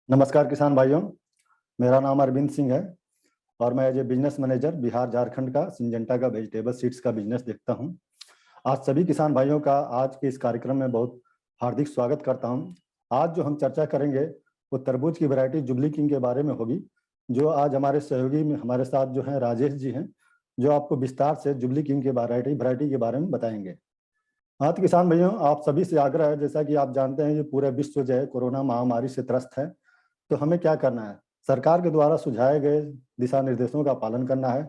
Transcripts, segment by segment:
नमस्कार किसान भाइयों, मेरा नाम अरविंद सिंह है और मैं as a business manager Bihar Jharkhand का सिंजेंटा का वेजिटेबल सीड्स का बिजनेस देखता हूं। आज सभी किसान भाइयों का आज के इस कार्यक्रम में बहुत हार्दिक स्वागत करता हूं। आज जो हम चर्चा करेंगे वो तरबूज की वैरायटी जुबली किंग के बारे में होगी, जो आज हमारे सहयोगी में हमारे साथ जो है राजेश जी हैं, जो आपको विस्तार से जुबली किंग के वैरायटी के बारे में बताएंगे। हाँ तो किसान भाइयों, आप सभी से आग्रह है, जैसा कि आप जानते हैं ये पूरे विश्व जो है कोरोना महामारी से त्रस्त है, तो हमें क्या करना है? सरकार के द्वारा सुझाए गए दिशा निर्देशों का पालन करना है,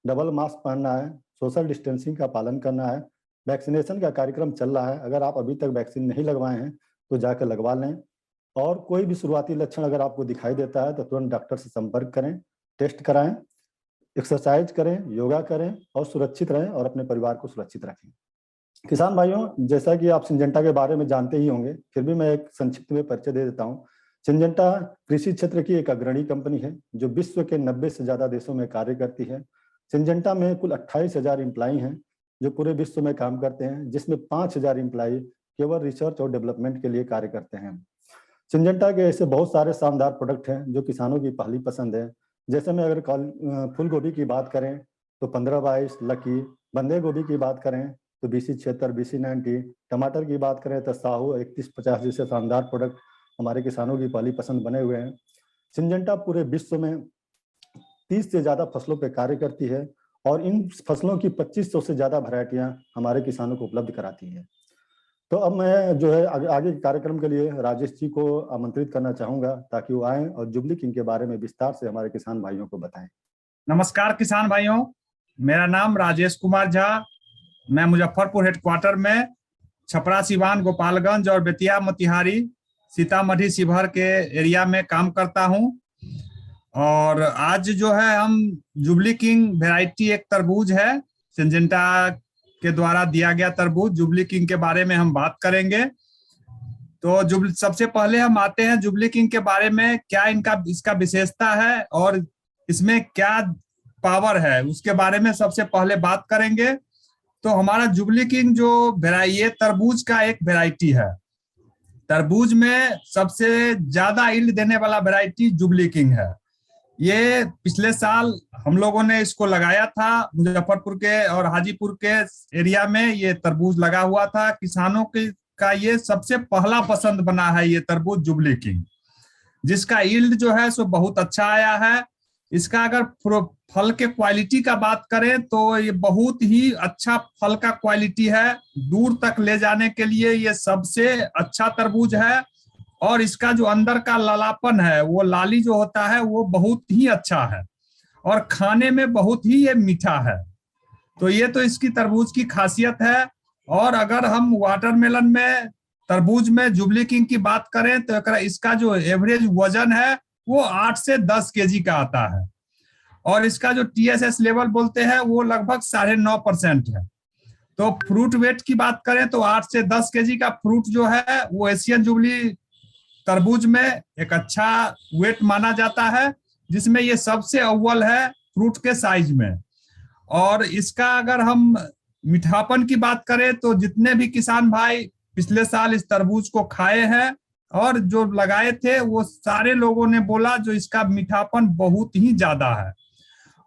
डबल मास्क पहनना है, सोशल डिस्टेंसिंग का पालन करना है, वैक्सीनेशन का कार्यक्रम चल रहा है। अगर आप अभी तक वैक्सीन नहीं लगवाए हैं तो जाकर लगवा लें, और कोई भी शुरुआती लक्षण अगर आपको दिखाई देता है तो तुरंत डॉक्टर से संपर्क करें, टेस्ट कराएं, एक्सरसाइज करें, योगा करें और सुरक्षित रहें और अपने परिवार को सुरक्षित रखें। किसान भाइयों, जैसा कि आप सिंजेंटा के बारे में जानते ही होंगे, फिर भी मैं एक संक्षिप्त में परिचय दे देता हूँ। सिंजेंटा कृषि क्षेत्र की एक अग्रणी कंपनी है जो विश्व के 90 से ज्यादा देशों में कार्य करती है। सिंजेंटा में कुल 28,000 एम्प्लॉई हैं जो पूरे विश्व में काम करते हैं, जिसमें 5,000 एम्प्लॉई केवल रिसर्च और डेवलपमेंट के लिए कार्य करते हैं। सिंजेंटा के ऐसे बहुत सारे शानदार प्रोडक्ट हैं जो किसानों की पहली पसंद है। जैसे में अगर फूल गोभी की बात करें तो 15/22 लकी, बंदे गोभी की बात करें तो BC76, BC90, टमाटर की बात करें तो साहू 3150 जैसे शानदार प्रोडक्ट हमारे किसानों की पहली पसंद बने हुए हैं। सिंजेंटा पूरे विश्व में 30 से ज्यादा फसलों पर कार्य करती है और इन फसलों की 2500 से ज्यादा वैरायटियां हमारे किसानों को उपलब्ध कराती है। तो अब मैं जो है आगे के कार्यक्रम के लिए राजेश जी को आमंत्रित करना चाहूंगा ताकि वो आए और जुबली किंग के बारे में विस्तार से हमारे किसान भाइयों को बताएं। नमस्कार किसान भाइयों, मेरा नाम राजेश कुमार झा। मैं मुजफ्फरपुर हेडक्वार्टर में छपरा, सिवान, गोपालगंज और बेतिया, मोतिहारी, सीतामढ़ी, शिवहर के एरिया में काम करता हूं। और आज जो है हम जुबली किंग वैरायटी एक तरबूज है, सिंजेंटा के द्वारा दिया गया तरबूज जुबली किंग के बारे में हम बात करेंगे। तो सबसे पहले हम आते हैं जुबली किंग के बारे में, क्या इसका विशेषता है और इसमें क्या पावर है, उसके बारे में सबसे पहले बात करेंगे। तो हमारा जुबली किंग जो ये तरबूज का एक वैरायटी है। तरबूज में सबसे ज्यादा यील्ड देने वाला वैरायटी जुबली किंग है। ये पिछले साल हम लोगों ने इसको लगाया था मुजफ्फरपुर के और हाजीपुर के एरिया में। ये तरबूज लगा हुआ था, किसानों का ये सबसे पहला पसंद बना है ये तरबूज जुबली किंग, जिसका यील्ड जो है सो बहुत अच्छा आया है। इसका अगर फल के क्वालिटी का बात करें तो ये बहुत ही अच्छा फल का क्वालिटी है। दूर तक ले जाने के लिए ये सबसे अच्छा तरबूज है। और इसका जो अंदर का लालापन है, वो लाली जो होता है वो बहुत ही अच्छा है और खाने में बहुत ही ये मीठा है। तो ये तो इसकी तरबूज की खासियत है। और अगर हम वाटरमेलन में तरबूज में जुबली किंग की बात करें तो इसका जो एवरेज वजन है वो 8 से 10 केजी का आता है। और इसका जो TSS लेवल बोलते हैं वो लगभग 9.5% है। तो फ्रूट वेट की बात करें तो 8 से 10 केजी का फ्रूट जो है वो एशियन जुबली तरबूज में एक अच्छा वेट माना जाता है, जिसमें ये सबसे अव्वल है फ्रूट के साइज में। और इसका अगर हम मीठापन की बात करें तो जितने भी किसान भाई पिछले साल इस तरबूज को खाए हैं और जो लगाए थे वो सारे लोगों ने बोला जो इसका मीठापन बहुत ही ज्यादा है।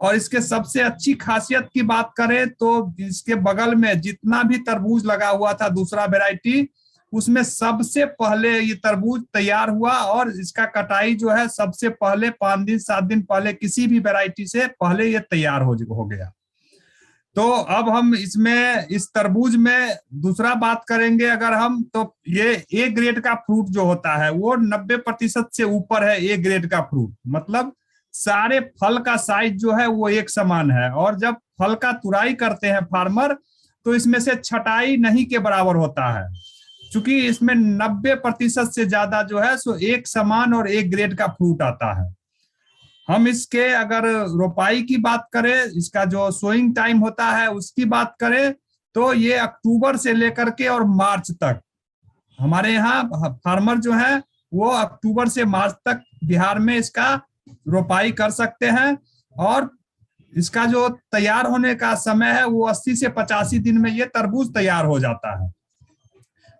और इसके सबसे अच्छी खासियत की बात करें तो इसके बगल में जितना भी तरबूज लगा हुआ था दूसरा वैरायटी, उसमें सबसे पहले ये तरबूज तैयार हुआ और इसका कटाई जो है सबसे पहले 5 दिन 7 दिन पहले किसी भी वैरायटी से पहले ये तैयार हो गया। तो अब हम इसमें इस तरबूज में दूसरा बात करेंगे अगर हम, तो ये A ग्रेड का फ्रूट जो होता है वो 90% से ऊपर है। A ग्रेड का फ्रूट मतलब सारे फल का साइज जो है वो एक समान है। और जब फल का तुराई करते हैं फार्मर तो इसमें से छटाई नहीं के बराबर होता है, क्योंकि इसमें 90% से ज्यादा जो है सो एक समान और A ग्रेड का फ्रूट आता है। हम इसके अगर रोपाई की बात करें, इसका जो सोइंग टाइम होता है उसकी बात करें तो ये अक्टूबर से लेकर के और मार्च तक हमारे यहाँ फार्मर जो है वो अक्टूबर से मार्च तक बिहार में इसका रोपाई कर सकते हैं। और इसका जो तैयार होने का समय है वो 80 से 85 दिन में ये तरबूज तैयार हो जाता है।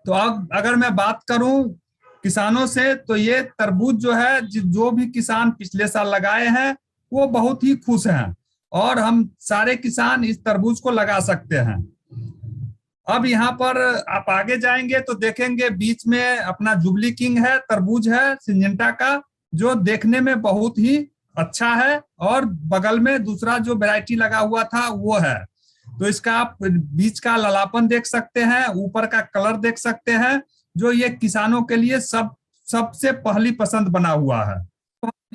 तो अब अगर मैं बात करूं किसानों से, तो ये तरबूज जो है जो भी किसान पिछले साल लगाए हैं वो बहुत ही खुश हैं और हम सारे किसान इस तरबूज को लगा सकते हैं। अब यहाँ पर आप आगे जाएंगे तो देखेंगे बीच में अपना जुबली किंग है, तरबूज है सिंजेंटा का, जो देखने में बहुत ही अच्छा है, और बगल में दूसरा जो वैरायटी लगा हुआ था वो है। तो इसका आप बीच का ललापन देख सकते हैं, ऊपर का कलर देख सकते हैं, जो ये किसानों के लिए सबसे पहली पसंद बना हुआ है।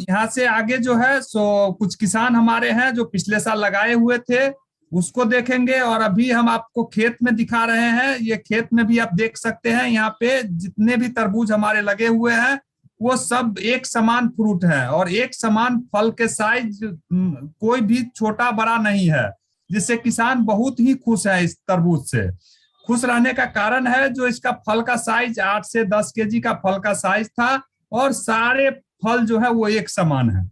यहाँ से आगे जो है सो कुछ किसान हमारे हैं जो पिछले साल लगाए हुए थे, उसको देखेंगे। और अभी हम आपको खेत में दिखा रहे हैं, ये खेत में भी आप देख सकते हैं, यहाँ पे जितने भी तरबूज हमारे लगे हुए हैं वो सब एक समान फ्रूट है और एक समान फल के साइज, कोई भी छोटा बड़ा नहीं है, जिससे किसान बहुत ही खुश है। इस तरबूज से खुश रहने का कारण है जो इसका फल का साइज 8 से 10 केजी का फल का साइज था और सारे फल जो है वो एक समान है,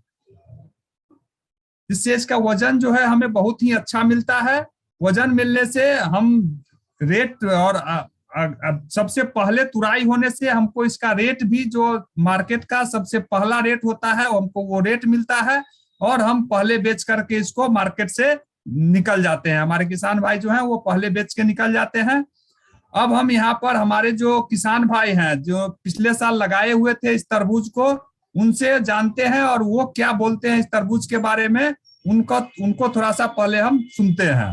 जिससे इसका वजन जो है हमें बहुत ही अच्छा मिलता है। वजन मिलने से हम रेट और सबसे पहले तुराई होने से हमको इसका रेट भी जो मार्केट का सबसे पहला रेट होता है हमको वो रेट मिलता है और हम पहले बेच करके इसको मार्केट से निकल जाते हैं। हमारे किसान भाई जो हैं वो पहले बेच के निकल जाते हैं। अब हम यहाँ पर हमारे जो किसान भाई हैं जो पिछले साल लगाए हुए थे इस तरबूज को, उनसे जानते हैं और वो क्या बोलते हैं इस तरबूज के बारे में, उनको थोड़ा सा पहले हम सुनते हैं।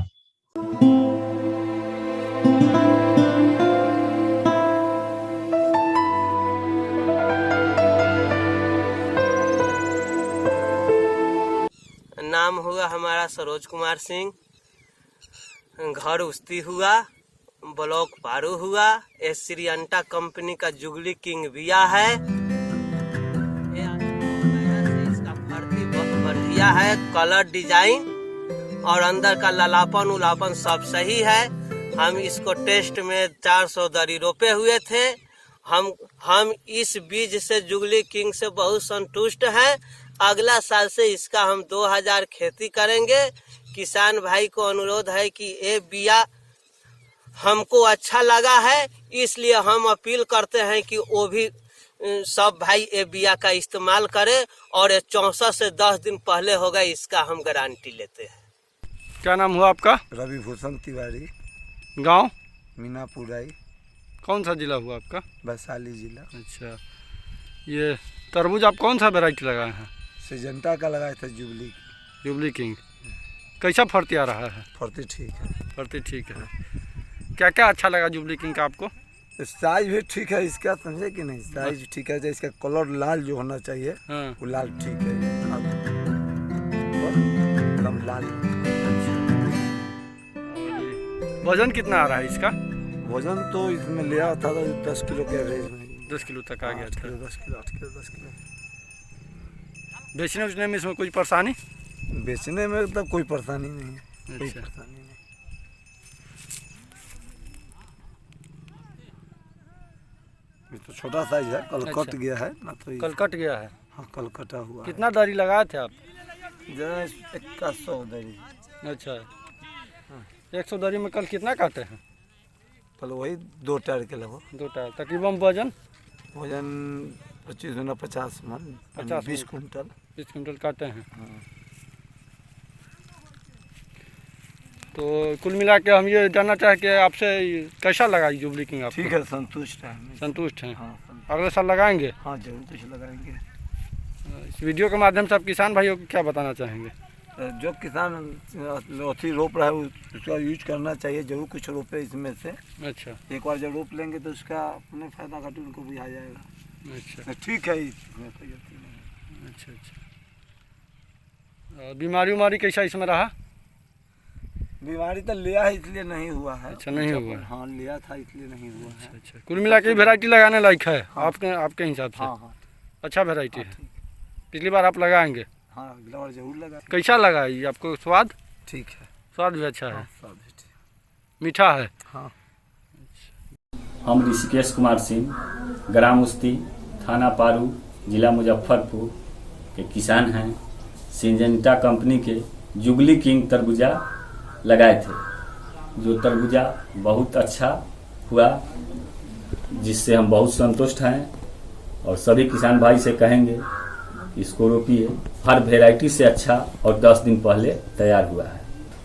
नाम हुआ हमारा सरोज कुमार सिंह, घर उस्ती हुआ, ब्लॉक पारू हुआ। ये सिंजेंटा कंपनी का जुबली किंग बिया है। इसका फर्ती बहुत बढ़िया है, कलर डिजाइन और अंदर का ललापन उलापन सब सही है। हम इसको टेस्ट में 400 दरी रोपे हुए थे। हम इस बीज से जुबली किंग से बहुत संतुष्ट हैं। अगला साल से इसका हम 2000 खेती करेंगे। किसान भाई को अनुरोध है कि ये बिया हमको अच्छा लगा है, इसलिए हम अपील करते हैं कि वो भी सब भाई ये बिया का इस्तेमाल करें और 64 से 10 दिन पहले होगा इसका हम गारंटी लेते हैं। क्या नाम हुआ आपका? रवि भूषण तिवारी, गांव मीनापुराई, कौन सा जिला हुआ आपका? वैशाली जिला। अच्छा, ये तरबूज आप कौन सा वैरायटी लगाए हैं? सिंजेंटा का लगाया था जुबली। जुबली किंग कैसा फर्ती आ रहा है? फर्ती ठीक है। फर्ती ठीक है। क्या क्या अच्छा लगा जुबली किंग का आपको? साइज भी ठीक है इसका, समझे कि नहीं? साइज ठीक है, इसका कलर लाल जो होना चाहिए हाँ। वो लाल ठीक है, एकदम लाल। वजन कितना आ रहा है इसका? वजन तो इसमें लिया था 10 किलो के एवरेज में। 10 किलो तक आ गया था। 10 किलो 8 किलो 10 किलो। बेचने उचने में इसमें कोई परेशानी? बेचने में तो कोई परेशानी नहीं है। कोई अच्छा। परेशानी नहीं। ये तो छोटा साइज है, कल अच्छा। कट गया है ना, तो कल कट गया है। हाँ कल कटा हुआ। कितना दरी लगाए थे आप? है 100 दरी। अच्छा, 100 दरी में कल कितना काटे हैं? कल वही 2 टायर के लगभग। 2 टायर। तकरीबन वजन 25 गुना 50 मन, 20 कुंटल। 20 कुंटल काटे हैं। हाँ। तो कुल मिला के हम ये जानना चाहें कि आपसे कैसा लगा ये जुबली किंग आपको? ठीक है, संतुष्ट है। संतुष्ट हैं? हाँ अगले साल लगाएंगे? हाँ जरूर कुछ लगाएंगे। इस वीडियो के माध्यम से आप किसान भाइयों को क्या बताना चाहेंगे? जो किसान अथी रोप रहा है उसका यूज करना चाहिए, जरूर कुछ रोपे इसमें से। अच्छा। एक बार जब रोप लेंगे तो उसका अपने फायदा घाटे उनको भी आ जाएगा। अच्छा ठीक है, इसमें कोई गलती नहीं है। अच्छा। बीमारी उमारी कैसा इसमें रहा? बीमारी तो लिया है इसलिए नहीं हुआ है। अच्छा, नहीं हुआ है। हाँ लिया था इसलिए नहीं हुआ है। अच्छा। कुल मिला के वैरायटी लगाने लायक है। हाँ। आपके हिसाब से? हाँ हाँ अच्छा वैरायटी है। पिछली बार आप लगाएंगे? हाँ अगला बार जरूर लगा। कैसा लगा ये आपको? स्वाद? ठीक है, स्वाद भी अच्छा है। हाँ, स्वाद भी ठीक। मीठा है। हाँ। हम ऋषिकेश कुमार सिंह, ग्राम उस्ती, थाना पारू, जिला मुजफ्फरपुर के किसान हैं। सिंजेंटा कंपनी के जुबली किंग तरबूजा लगाए थे, जो तरबूजा बहुत अच्छा हुआ, जिससे हम बहुत संतुष्ट हैं और सभी किसान भाई से कहेंगे इसको रोपिए। हर वेराइटी से अच्छा और 10 दिन पहले तैयार हुआ है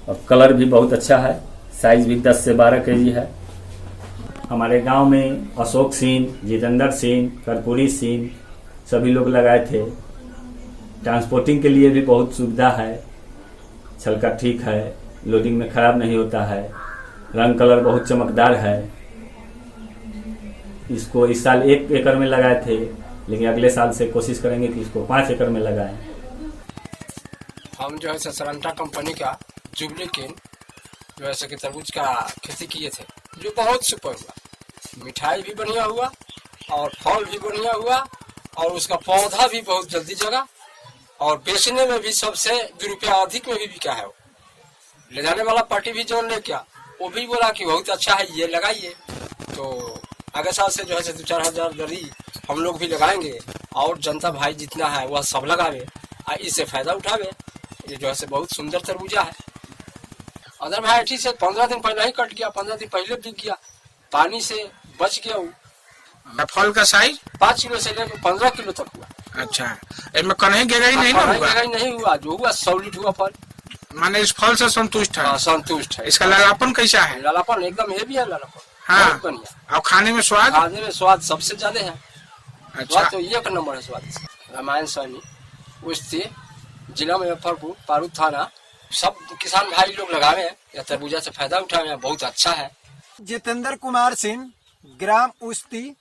और कलर भी बहुत अच्छा है। साइज भी 10 से 12 केजी है। हमारे गांव में अशोक सिंह, जितेंद्र सिंह, कर्पूरी सिंह सभी लोग लगाए थे। ट्रांसपोर्टिंग के लिए भी बहुत सुविधा है। छलका ठीक है, लोडिंग में खराब नहीं होता है। रंग कलर बहुत चमकदार है। इसको इस साल 1 एकड़ में लगाए थे, लेकिन अगले साल से कोशिश करेंगे कि इसको 5 एकड़ में लगाएं। हम जो है सिंजेंटा कंपनी का जुबली किंग जो है कि तरबूज का खेती किए थे, जो बहुत सुपर हुआ। मिठाई भी बढ़िया हुआ और फल भी बढ़िया हुआ और उसका पौधा भी बहुत जल्दी जगा और बेचने में भी सबसे 2 रुपया अधिक में भी बिका है। ले जाने वाला पार्टी भी जो ले क्या, वो भी बोला कि बहुत अच्छा है, ये लगाइए। तो अगले साल से जो है 2-4 हजार दरी हम लोग भी लगाएंगे और जनता भाई जितना है वह सब लगावे और इससे फायदा उठावे। ये जो है बहुत सुंदर तरबूजा है। अदर वैरायटी से 15 दिन पहले ही कट गया, 15 दिन पहले बिक गया, पानी से बच गया। वो फल का साइज 5 किलो से लेकर 15 किलो तक हुआ। अच्छा, इसमें कन्हई गहराई नहीं ना हुआ? नहीं हुआ, जो हुआ सॉलिड हुआ फल। माने इस फल से संतुष्ट है? संतुष्ट है। इसका लालापन कैसा है? लालापन एकदम हेवी है। लालापन हाँ, और खाने में स्वाद? खाने में स्वाद सबसे ज्यादा है। अच्छा, स्वाद तो 1 नंबर है स्वाद इसका। रामायण सैनी उस्ती जिला मुजफ्फरपुर, पारू थाना, सब किसान भाई लोग लगावे हैं या तरबूजा से फायदा उठावे हैं, बहुत अच्छा है। जितेंद्र कुमार सिंह, ग्राम उस्ती,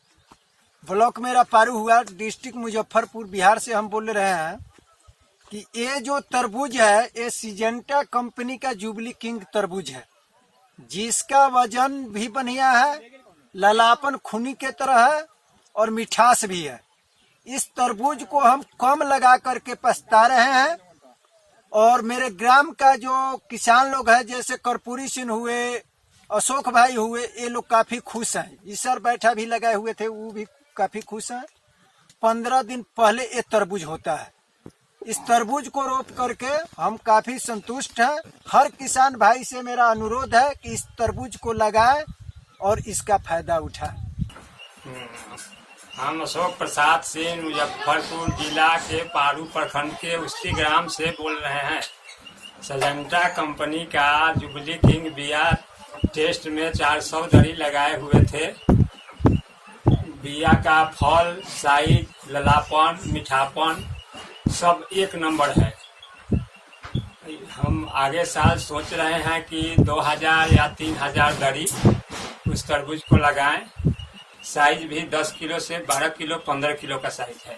ब्लॉक मेरा पारू हुआ, डिस्ट्रिक्ट मुजफ्फरपुर, बिहार से हम बोल रहे हैं कि ये जो तरबूज है ये सिंजेंटा कंपनी का जुबली किंग तरबूज है, जिसका वजन भी बढ़िया है, लालापन खूनी के तरह है और मिठास भी है। इस तरबूज को हम कम लगा करके पछता रहे हैं और मेरे ग्राम का जो किसान लोग हैं जैसे कर्पूरी सिंह हुए, अशोक भाई हुए, ये लोग काफी खुश हैं। ईसर बैठा भी लगाए हुए थे, वो भी काफी खुश हैं। 15 दिन पहले ये तरबूज होता है। इस तरबूज को रोप करके हम काफी संतुष्ट हैं। हर किसान भाई से मेरा अनुरोध है कि इस तरबूज को लगाए और इसका फायदा उठाए। हम अशोक प्रसाद सिंह मुजफ्फरपुर जिला के पारू प्रखंड के उस्ती ग्राम से बोल रहे हैं। सिंजेंटा कंपनी का जुबली किंग बिया टेस्ट में 400 दरी लगाए हुए थे। बिया का फल, साइज, ललापन, मीठापन सब 1 नंबर है। हम आगे साल सोच रहे हैं कि 2000 या 3000 दरी उस तरबूज को लगाएं। साइज भी 10 किलो से 12 किलो 15 किलो का साइज है।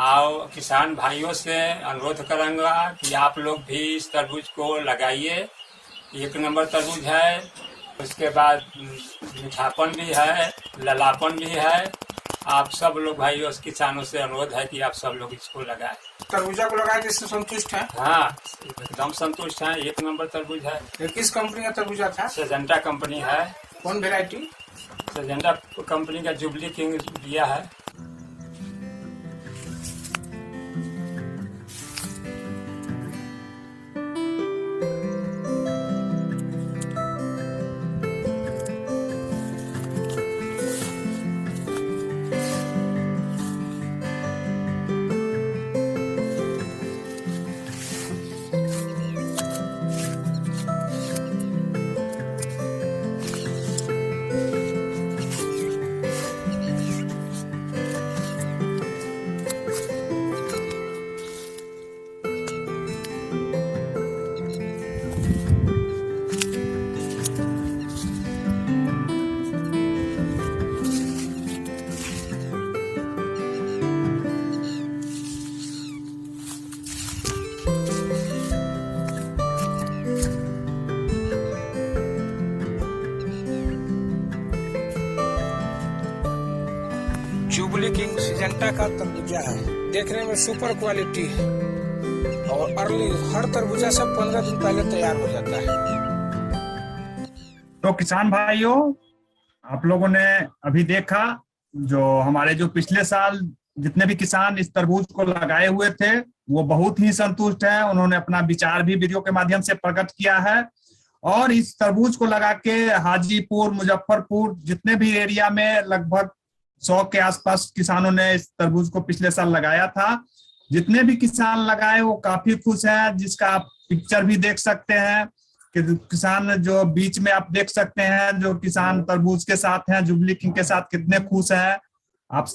और किसान भाइयों से अनुरोध करूँगा कि आप लोग भी इस तरबूज को लगाइए। 1 नंबर तरबूज है। उसके बाद मीठापन भी है, ललापन भी है। आप सब लोग भाइयों किसानों से अनुरोध है कि आप सब लोग इसको लगाएं। तरबूजा को लगाए जिससे संतुष्ट है? हाँ, एकदम संतुष्ट है। 1 नंबर तरबूज है। ये किस कंपनी का तरबूजा था? सिंजेंटा कंपनी है। कौन वेराइटी? सिंजेंटा कंपनी का जुबली किंग दिया है। जुबली किंग सिंजेंटा का तरबूजा है। देखने में सुपर क्वालिटी है और अर्ली हर तरबूजा से 15 दिन पहले तैयार हो जाता है। तो किसान भाइयों, आप लोगों ने अभी देखा जो हमारे जो पिछले साल जितने भी किसान इस तरबूज को लगाए हुए थे वो बहुत ही संतुष्ट हैं। उन्होंने अपना विचार भी वीडियो के माध्यम से प्रकट किया है और इस तरबूज को लगा के हाजीपुर, मुजफ्फरपुर जितने भी एरिया में लगभग 100 के आसपास किसानों ने इस तरबूज को पिछले साल लगाया था। जितने भी किसान लगाए वो काफी खुश हैं, जिसका आप पिक्चर भी देख सकते हैं कि किसान जो बीच में आप देख सकते हैं, जो किसान तरबूज के साथ हैं, जुबली किंग के साथ, कितने खुश हैं। आप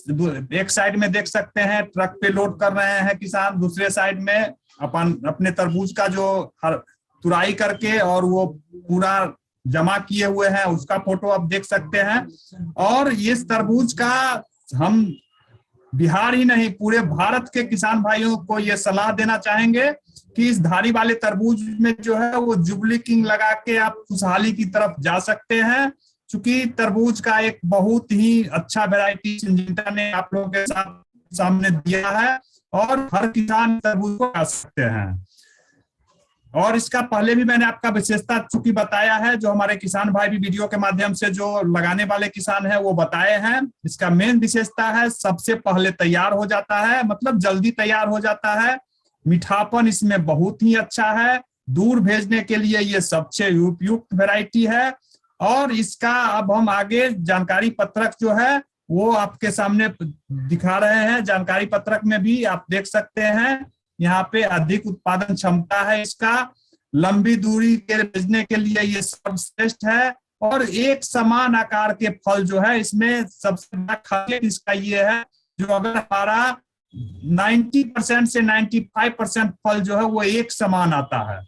एक साइड में देख सकते हैं ट्रक पे लोड कर रहे हैं किसान, दूसरे साइड में अपने तरबूज का जो तुराई करके और वो पूरा जमा किए हुए हैं उसका फोटो आप देख सकते हैं। और इस तरबूज का हम बिहार ही नहीं पूरे भारत के किसान भाइयों को ये सलाह देना चाहेंगे कि इस धारी वाले तरबूज में जो है वो जुबली किंग लगा के आप खुशहाली की तरफ जा सकते हैं, चूंकि तरबूज का एक बहुत ही अच्छा वैरायटी सिंजेंटा ने आप लोगों के सामने दिया है और हर किसान तरबूज को खा सकते हैं। और इसका पहले भी मैंने आपका विशेषता चूंकि बताया है, जो हमारे किसान भाई भी वीडियो के माध्यम से जो लगाने वाले किसान हैं वो बताए हैं। इसका मेन विशेषता है सबसे पहले तैयार हो जाता है, मतलब जल्दी तैयार हो जाता है। मीठापन इसमें बहुत ही अच्छा है, दूर भेजने के लिए ये सबसे उपयुक्त वैरायटी है। और इसका अब हम आगे जानकारी पत्रक जो है वो आपके सामने दिखा रहे हैं। जानकारी पत्रक में भी आप देख सकते हैं यहाँ पे अधिक उत्पादन क्षमता है इसका, लंबी दूरी के भेजने के लिए ये सर्वश्रेष्ठ है और एक समान आकार के फल जो है इसमें सबसे बड़ा खासियत इसका ये है, जो अगर हमारा 90% से 95% फल जो है वो एक समान आता है।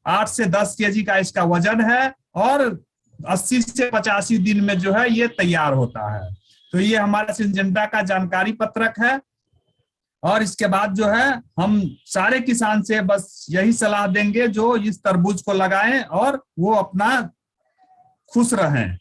8 से 10 केजी का इसका वजन है और 80 से 85 दिन में जो है ये तैयार होता है। तो ये हमारा सिंजेंटा का जानकारी पत्रक है। और इसके बाद जो है हम सारे किसान से बस यही सलाह देंगे जो इस तरबूज को लगाएं और वो अपना खुश रहें।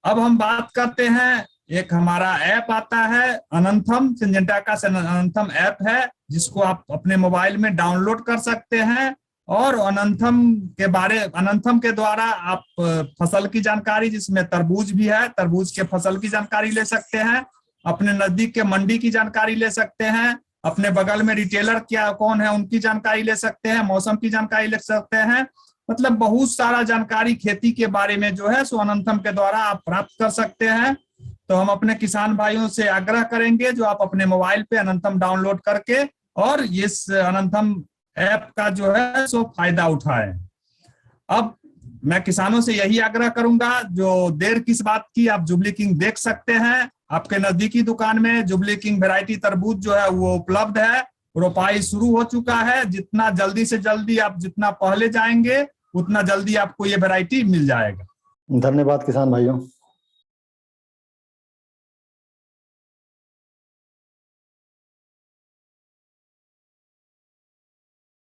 अब हम बात करते हैं, एक हमारा ऐप आता है अनंथम, सिंजेंटा का अनंथम ऐप है जिसको आप अपने मोबाइल में डाउनलोड कर सकते हैं। और अनंथम के द्वारा आप फसल की जानकारी, जिसमें तरबूज भी है, तरबूज के फसल की जानकारी ले सकते हैं, अपने नजदीक के मंडी की जानकारी ले सकते हैं, अपने बगल में रिटेलर कौन है उनकी जानकारी ले सकते हैं, मौसम की जानकारी ले सकते हैं। मतलब बहुत सारा जानकारी खेती के बारे में जो है सो अनंथम के द्वारा आप प्राप्त कर सकते हैं। तो हम अपने किसान भाइयों से आग्रह करेंगे जो आप अपने मोबाइल पे अनंथम डाउनलोड करके और इस अनंथम ऐप का जो है सो फायदा उठाएं। अब मैं किसानों से यही आग्रह करूंगा, जो देर किस बात की, आप जुबली किंग देख सकते हैं। आपके नजदीकी दुकान में जुबली किंग वैरायटी तरबूज जो है वो उपलब्ध है, रोपाई शुरू हो चुका है। जितना जल्दी से जल्दी आप जितना पहले जाएंगे उतना जल्दी आपको ये वैरायटी मिल जाएगा। धन्यवाद किसान भाइयों।